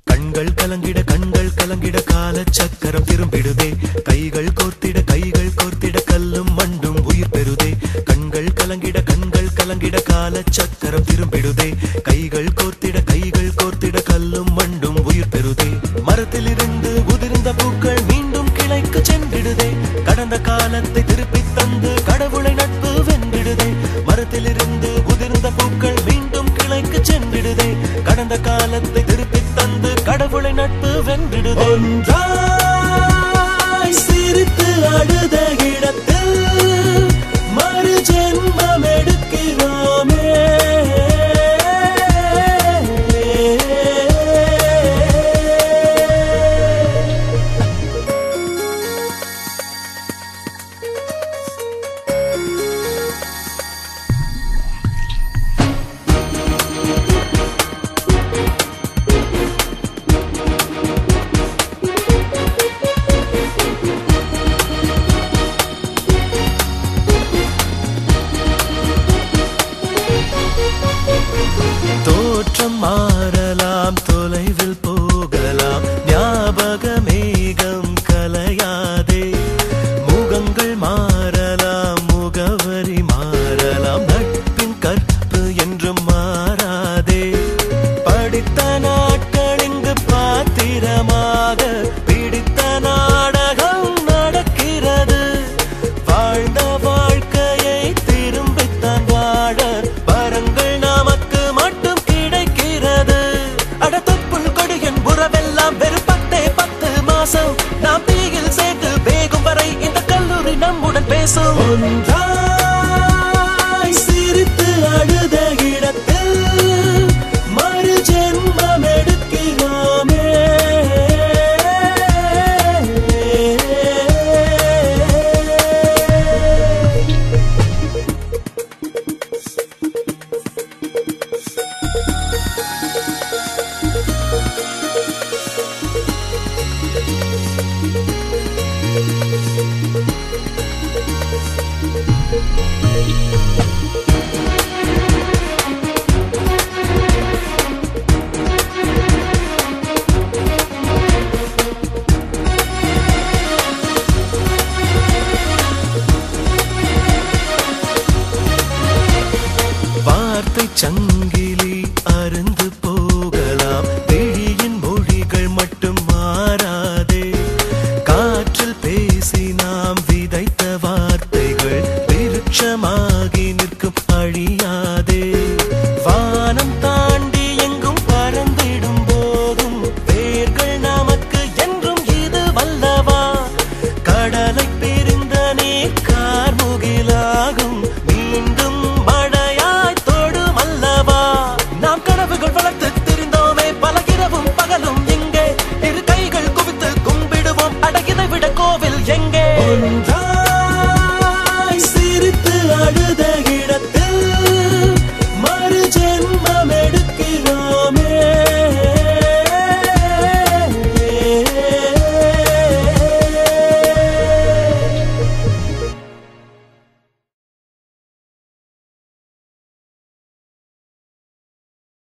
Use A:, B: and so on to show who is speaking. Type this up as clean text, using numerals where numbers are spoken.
A: கண்கள் கலங்கிட கால சக்கரம் திரும்பிடுதே கைகள் கோர்த்திட கல்லும் மண்ணும் உயிர் பெறுதே கண்கள் கலங்கிட கால சக்கரம் திரும்பிடுதே கைகள் கோர்த்திட கல்லும் மண்ணும் உயிர் பெறுதே மரத்திலிருந்து உதிர்ந்த பூக்கள் மீண்டும் கிளைக்கு சென்றிடுதே கடந்த காலத்தை திருப்பி தந்து கடவுளை நட்பு வென்றிடுதே மரத்திலிருந்து உதிர்ந்த பூக்கள் மீண்டும் கிளைக்கு சென்றிடுதே கடந்த காலத்தை திருப்பி தந்து கடவுளை நட்பு வென்றிடுதே ஒன்றாய் சிரித்து அழுத இடத்தில் மறு ஜென்மம் எடுக்கிறோமே தோற்றம் மாறலாம் தொலைவில் போகலாம் ஞாபக மேகம் கலையாதே முகங்கள் மாறலாம் முகவரி மாறலாம் நட்பின் கற்பு என்றும் மாறாதே படித்த நாட்கள் இங்கு பாத்திரமாக பிடித்த நாடகம் நடக்கிறது வாழ்ந்த வாழ்க்கையை திரும்பித்தான் வாழ வரங்கள் நமக்கு மட்டும் கிடைக்கிறது அடத்துப்புள் கொடியின் உறவெல்லாம் வெறும் 10 மாசம் நாம் தீயில் சேர்த்து வேகும் வரை இந்த கல்லூரி நம்முடன் பேசும்